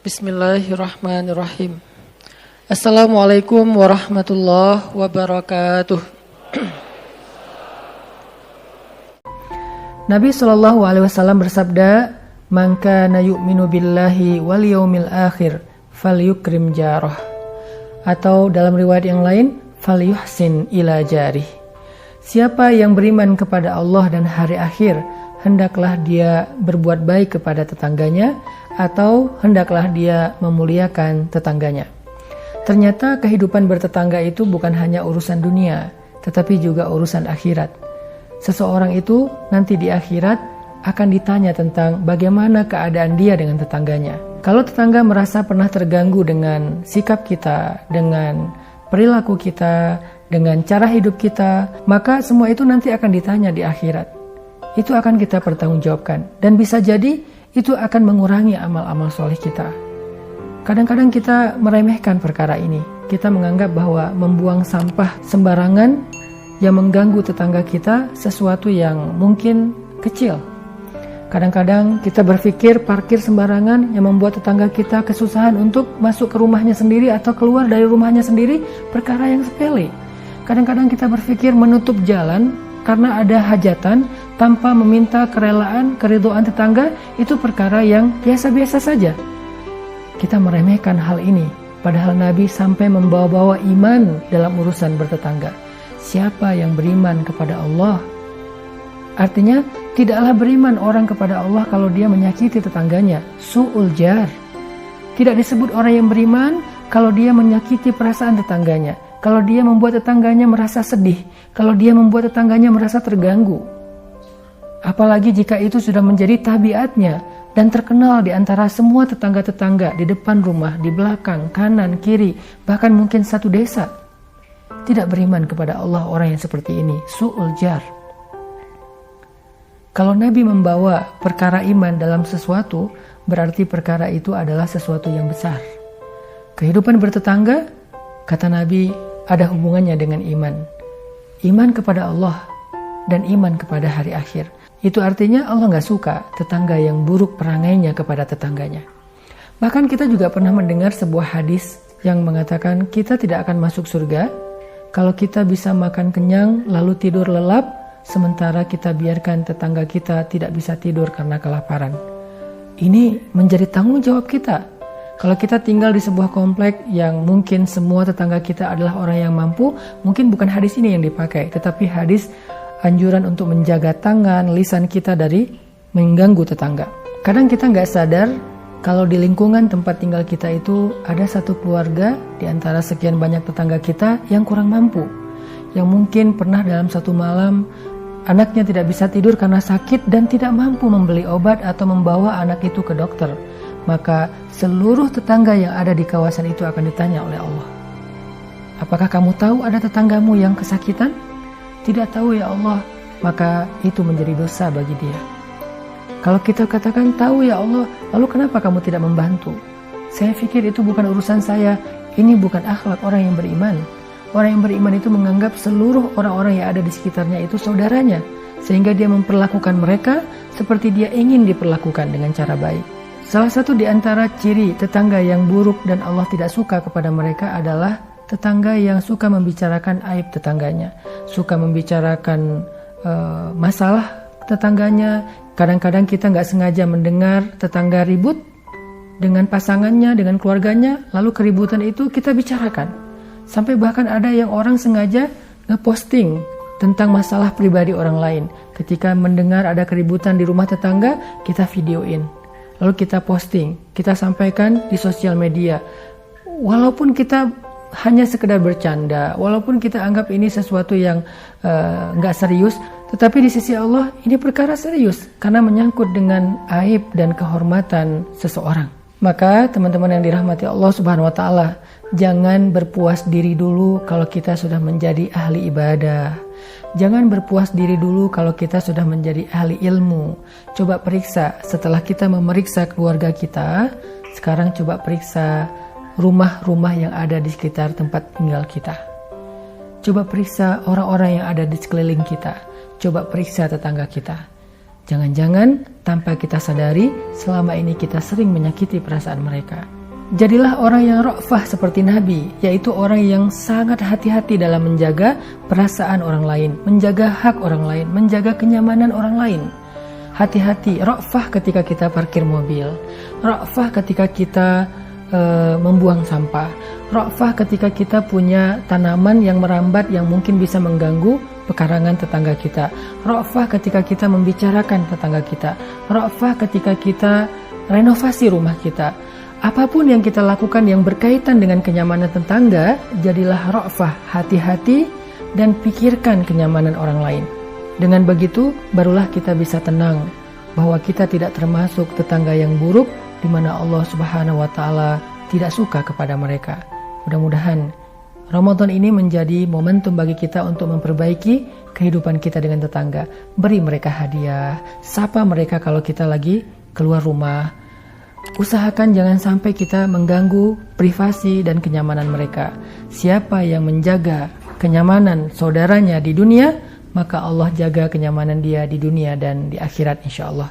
Bismillahirrahmanirrahim. Assalamualaikum warahmatullahi wabarakatuh. Nabi SAW bersabda, "Man kana yu'minu billahi wal yaumil akhir falyukrim jarah." Atau dalam riwayat yang lain, falyuhsin ila jarih. Siapa yang beriman kepada Allah dan hari akhir, hendaklah dia berbuat baik kepada tetangganya, atau hendaklah dia memuliakan tetangganya. Ternyata kehidupan bertetangga itu bukan hanya urusan dunia, tetapi juga urusan akhirat. Seseorang itu nanti di akhirat akan ditanya tentang bagaimana keadaan dia dengan tetangganya. Kalau tetangga merasa pernah terganggu dengan sikap kita, dengan perilaku kita, dengan cara hidup kita, maka semua itu nanti akan ditanya di akhirat. Itu akan kita pertanggungjawabkan, dan bisa jadi itu akan mengurangi amal-amal soleh kita. Kadang-kadang kita meremehkan perkara ini. Kita menganggap bahwa membuang sampah sembarangan yang mengganggu tetangga kita sesuatu yang mungkin kecil. Kadang-kadang kita berpikir parkir sembarangan yang membuat tetangga kita kesusahan untuk masuk ke rumahnya sendiri atau keluar dari rumahnya sendiri perkara yang sepele. Kadang-kadang kita berpikir menutup jalan karena ada hajatan tanpa meminta kerelaan, keridhaan tetangga, itu perkara yang biasa-biasa saja. Kita meremehkan hal ini, padahal Nabi sampai membawa-bawa iman dalam urusan bertetangga. Siapa yang beriman kepada Allah? Artinya, tidaklah beriman orang kepada Allah kalau dia menyakiti tetangganya. Su'ul jar. Tidak disebut orang yang beriman kalau dia menyakiti perasaan tetangganya, kalau dia membuat tetangganya merasa sedih, kalau dia membuat tetangganya merasa terganggu. Apalagi jika itu sudah menjadi tabiatnya dan terkenal di antara semua tetangga-tetangga di depan rumah, di belakang, kanan, kiri, bahkan mungkin satu desa. Tidak beriman kepada Allah orang yang seperti ini, su'ul jar. Kalau Nabi membawa perkara iman dalam sesuatu, berarti perkara itu adalah sesuatu yang besar. Kehidupan bertetangga, kata Nabi, ada hubungannya dengan iman. Iman kepada Allah dan iman kepada hari akhir. Itu artinya Allah gak suka tetangga yang buruk perangainya kepada tetangganya. Bahkan kita juga pernah mendengar sebuah hadis yang mengatakan kita tidak akan masuk surga kalau kita bisa makan kenyang lalu tidur lelap, sementara kita biarkan tetangga kita tidak bisa tidur karena kelaparan. Ini menjadi tanggung jawab kita. Kalau kita tinggal di sebuah komplek yang mungkin semua tetangga kita adalah orang yang mampu, mungkin bukan hadis ini yang dipakai, tetapi hadis anjuran untuk menjaga tangan, lisan kita dari mengganggu tetangga. Kadang kita nggak sadar kalau di lingkungan tempat tinggal kita itu ada satu keluarga di antara sekian banyak tetangga kita yang kurang mampu, yang mungkin pernah dalam satu malam anaknya tidak bisa tidur karena sakit dan tidak mampu membeli obat atau membawa anak itu ke dokter. Maka seluruh tetangga yang ada di kawasan itu akan ditanya oleh Allah. Apakah kamu tahu ada tetanggamu yang kesakitan? Tidak tahu ya Allah, maka itu menjadi dosa bagi dia. Kalau kita katakan tahu ya Allah, lalu kenapa kamu tidak membantu? Saya pikir itu bukan urusan saya, ini bukan akhlak orang yang beriman. Orang yang beriman itu menganggap seluruh orang-orang yang ada di sekitarnya itu saudaranya, sehingga dia memperlakukan mereka seperti dia ingin diperlakukan dengan cara baik. Salah satu di antara ciri tetangga yang buruk dan Allah tidak suka kepada mereka adalah tetangga yang suka membicarakan aib tetangganya, suka membicarakan masalah tetangganya. Kadang-kadang kita nggak sengaja mendengar tetangga ribut dengan pasangannya, dengan keluarganya, lalu keributan itu kita bicarakan. Sampai bahkan ada yang orang sengaja ngeposting tentang masalah pribadi orang lain. Ketika mendengar ada keributan di rumah tetangga, kita videoin. Lalu kita posting, kita sampaikan di sosial media. Walaupun kita hanya sekedar bercanda, walaupun kita anggap ini sesuatu yang nggak serius, tetapi di sisi Allah ini perkara serius karena menyangkut dengan aib dan kehormatan seseorang. Maka teman-teman yang dirahmati Allah Subhanahu wa Ta'ala, jangan berpuas diri dulu kalau kita sudah menjadi ahli ibadah. Jangan berpuas diri dulu kalau kita sudah menjadi ahli ilmu. Coba periksa setelah kita memeriksa keluarga kita, sekarang coba periksa rumah-rumah yang ada di sekitar tempat tinggal kita. Coba periksa orang-orang yang ada di sekeliling kita. Coba periksa tetangga kita. Jangan-jangan tanpa kita sadari selama ini kita sering menyakiti perasaan mereka. Jadilah orang yang ra'fah seperti Nabi, yaitu orang yang sangat hati-hati dalam menjaga perasaan orang lain, menjaga hak orang lain, menjaga kenyamanan orang lain. Hati-hati, ra'fah ketika kita parkir mobil, ra'fah ketika kita membuang sampah, ra'fah ketika kita punya tanaman yang merambat yang mungkin bisa mengganggu pekarangan tetangga kita, ra'fah ketika kita membicarakan tetangga kita, ra'fah ketika kita renovasi rumah kita. Apapun yang kita lakukan yang berkaitan dengan kenyamanan tetangga, jadilah ra'fah, hati-hati dan pikirkan kenyamanan orang lain. Dengan begitu, barulah kita bisa tenang bahwa kita tidak termasuk tetangga yang buruk di mana Allah Subhanahu wa Ta'ala tidak suka kepada mereka. Mudah-mudahan Ramadan ini menjadi momentum bagi kita untuk memperbaiki kehidupan kita dengan tetangga. Beri mereka hadiah, sapa mereka kalau kita lagi keluar rumah. Usahakan jangan sampai kita mengganggu privasi dan kenyamanan mereka. Siapa yang menjaga kenyamanan saudaranya di dunia, maka Allah jaga kenyamanan dia di dunia dan di akhirat insya Allah.